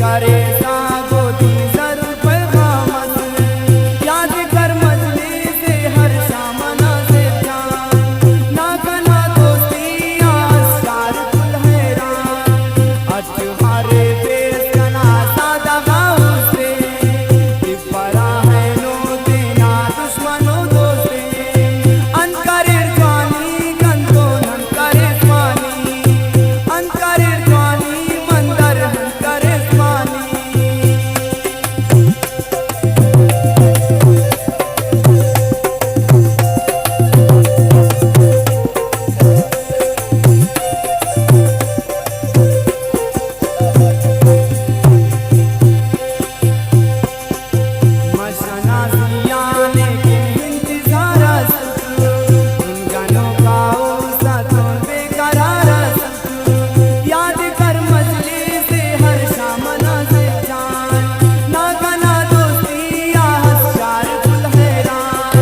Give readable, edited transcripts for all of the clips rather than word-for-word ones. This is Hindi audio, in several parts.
करे सागो दी जरूर पैगामत याद कर मजली से हर शाम ना से जान ना कना दोस्ती आसार कुल हैरान अचहारे बेस कना सादा गाँव से परा है नो देना दुश्मनों दोस्ते अनकरे जानी गंदो नंकरे स्वानी अनकरे जानी मंदर हंकरे स्वानी मशना सियाने के इंतजार उन गानों का साथों बेकरार याद कर मजली से हर शाम ना से जान ना गाना दोस्ती आसार कुल हैरान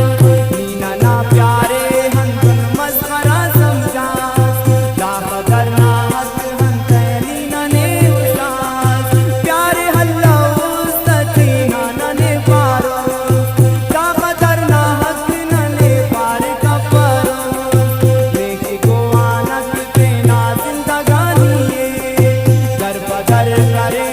नीना ना प्यारे हंसन मस्करा समझा लाभ करना हक हंसे नीना ने उदास प्यारे हल्ला उस्तती नाना ने पारो क्या करना हक नले पार का परो लेके गोवाना देना जिंदगानी कर बदर करे